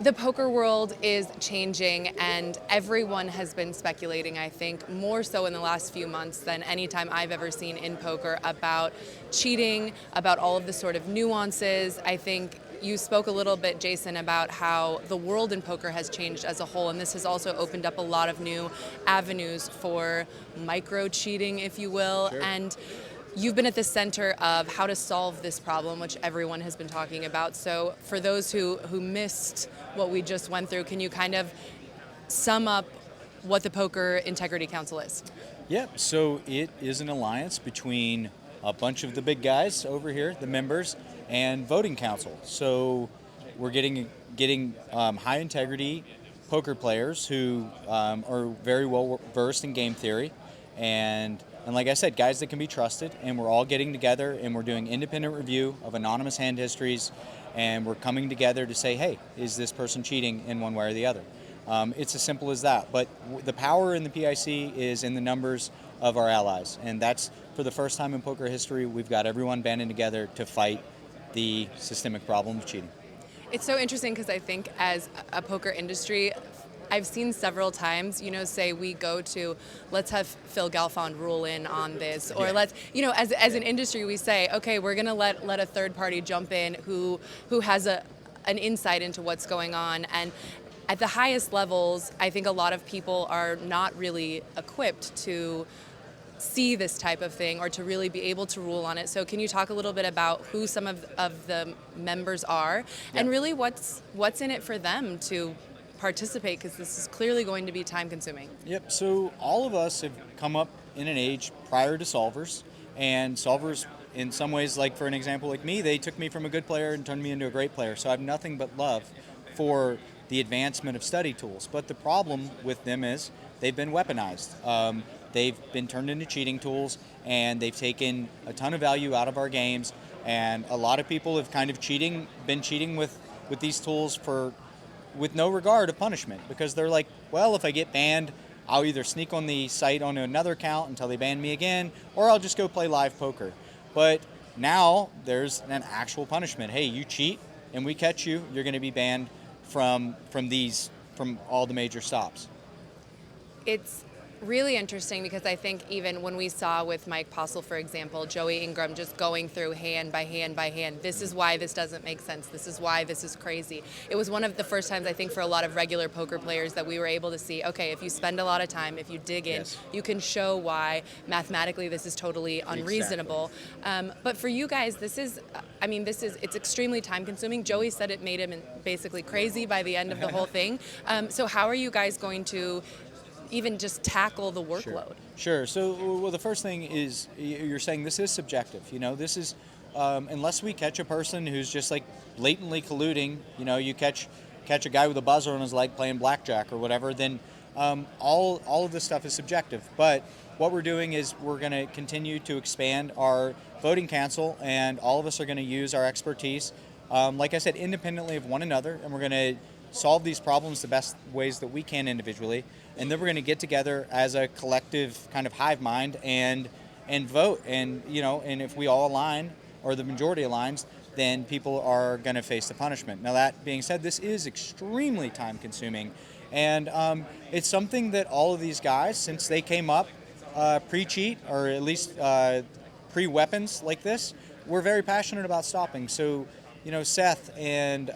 The poker world is changing, and everyone has been speculating, I think, more so in the last few months than any time I've ever seen in poker, about cheating, about all of the sort of nuances. I think you spoke a little bit, Jason, about how the world in poker has changed as a whole, and this has also opened up a lot of new avenues for micro cheating, if you will. Sure. And you've been at the center of how to solve this problem, which everyone has been talking about. So for those who missed what we just went through, can you kind of sum up what the Poker Integrity Council is? Yep, so it is an alliance between a bunch of the big guys over here, the members, and voting council. So we're getting high integrity poker players who are very well versed in game theory, and like I said, guys that can be trusted, and we're all getting together and we're doing independent review of anonymous hand histories, and we're coming together to say, hey, is this person cheating in one way or the other? It's as simple as that. But the power in the PIC is in the numbers of our allies, and that's, for the first time in poker history, we've got everyone banding together to fight the systemic problem of cheating. It's so interesting because I think as a poker industry, I've seen several times, say we go to, let's have Phil Galfond rule in on this, or let's, as an industry, we say, okay, we're going to let a third party jump in who has an insight into what's going on. And at the highest levels, I think a lot of people are not really equipped to see this type of thing or to really be able to rule on it. So can you talk a little bit about who some of the members are and really what's in it for them to participate, because this is clearly going to be time consuming? Yep, so all of us have come up in an age prior to solvers, and solvers in some ways, like for an example like me, they took me from a good player and turned me into a great player. So I have nothing but love for the advancement of study tools. But the problem with them is they've been weaponized. They've been turned into cheating tools, and they've taken a ton of value out of our games. And a lot of people have kind of been cheating with these tools with no regard of punishment, because they're like, well, if I get banned, I'll either sneak on the site onto another account until they ban me again, or I'll just go play live poker. But now there's an actual punishment. Hey, you cheat and we catch you, you're going to be banned from all the major stops. It's really interesting because I think even when we saw with Mike Postle, for example, Joey Ingram just going through hand by hand by hand, this is why this doesn't make sense, this is why this is crazy. It was one of the first times, I think, for a lot of regular poker players that we were able to see, okay, if you spend a lot of time, if you dig in, you can show why mathematically this is totally unreasonable. Exactly. But for you guys, it's extremely time consuming. Joey said it made him basically crazy by the end of the whole thing. So how are you guys going to even just tackle the workload? Sure. So, the first thing is, you're saying this is subjective. This is, unless we catch a person who's just like blatantly colluding, you catch a guy with a buzzer on his leg playing blackjack or whatever, then all of this stuff is subjective. But what we're doing is we're going to continue to expand our voting council, and all of us are going to use our expertise, like I said, independently of one another, and we're going to solve these problems the best ways that we can individually, and then we're going to get together as a collective kind of hive mind and vote, and and if we all align, or the majority aligns, then people are going to face the punishment. Now, that being said, this is extremely time consuming, and it's something that all of these guys, since they came up pre-cheat, or at least pre-weapons like this, we're very passionate about stopping. So Seth and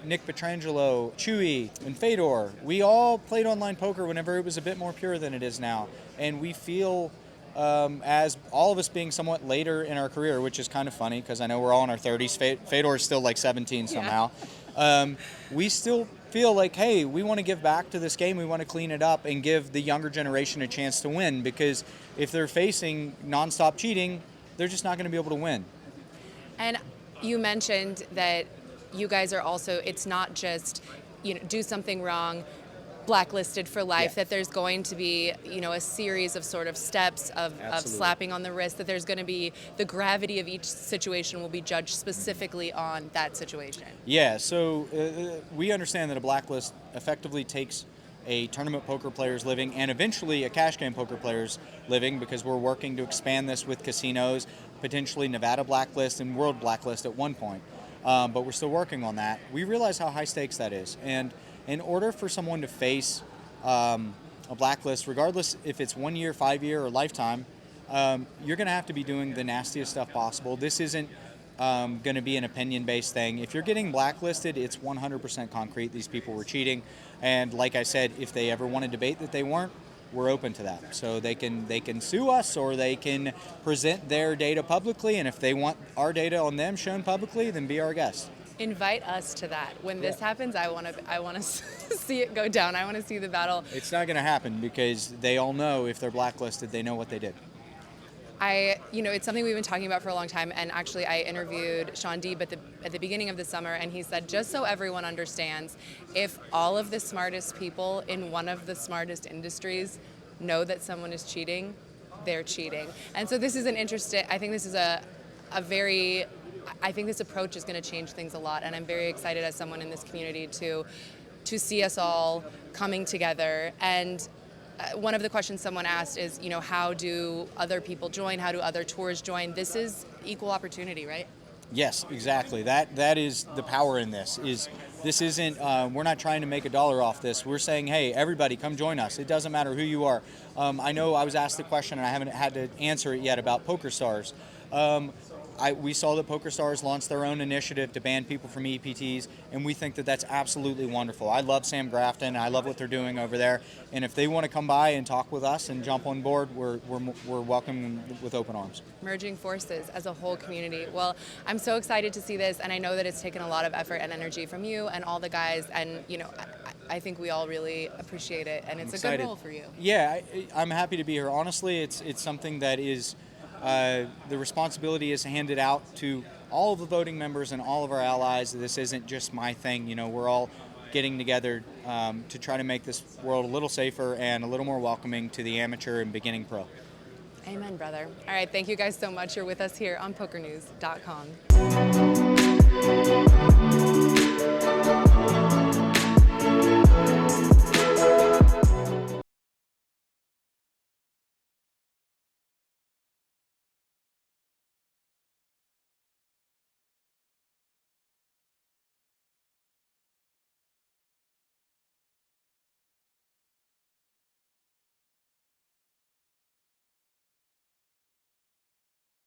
Nick Petrangelo, Chewy, and Fedor, we all played online poker whenever it was a bit more pure than it is now. And we feel, as all of us being somewhat later in our career, which is kind of funny because I know we're all in our 30s. Fedor is still like 17 somehow. We still feel like, hey, we want to give back to this game. We want to clean it up and give the younger generation a chance to win, because if they're facing nonstop cheating, they're just not going to be able to win. And you mentioned that you guys are also, it's not just, do something wrong, blacklisted for life, that there's going to be, a series of sort of steps of slapping on the wrist, that there's going to be, the gravity of each situation will be judged specifically on that situation. Yeah, so we understand that a blacklist effectively takes a tournament poker player's living and eventually a cash game poker player's living, because we're working to expand this with casinos, potentially Nevada blacklist and world blacklist at one point. but we're still working on that. We realize how high stakes that is, and in order for someone to face a blacklist, regardless if it's 1 year, 5 year, or lifetime, you're going to have to be doing the nastiest stuff possible. This isn't going to be an opinion-based thing. If you're getting blacklisted, it's 100% concrete. These people were cheating, and like I said, if they ever want to debate that they weren't, we're open to that. So they can sue us, or they can present their data publicly, and if they want our data on them shown publicly, then be our guest. Invite us to that. When this happens, I want to see it go down. I want to see the battle. It's not going to happen because they all know if they're blacklisted, they know what they did. It's something we've been talking about for a long time, and actually I interviewed Sean Deeb at the beginning of the summer, and he said, just so everyone understands, if all of the smartest people in one of the smartest industries know that someone is cheating, they're cheating. And so this is an interesting, I think this is I think this approach is going to change things a lot, and I'm very excited as someone in this community to see us all coming together. And one of the questions someone asked is, how do other people join? How do other tours join? This is equal opportunity, right? Yes, exactly. That is the power in this. This isn't, we're not trying to make $1 off this. We're saying, hey, everybody, come join us. It doesn't matter who you are. I know I was asked the question, and I haven't had to answer it yet, about PokerStars. We saw that PokerStars launched their own initiative to ban people from EPTs, and we think that that's absolutely wonderful. I love Sam Grafton. I love what they're doing over there. And if they want to come by and talk with us and jump on board, we're welcome with open arms. Merging forces as a whole community. Well, I'm so excited to see this, and I know that it's taken a lot of effort and energy from you and all the guys, and I think we all really appreciate it, and it's a good role for you. Yeah, I'm happy to be here. Honestly, it's something that is. The responsibility is handed out to all of the voting members and all of our allies. This isn't just my thing. We're all getting together to try to make this world a little safer and a little more welcoming to the amateur and beginning pro. Amen, brother. All right, thank you guys so much. You're with us here on PokerNews.com.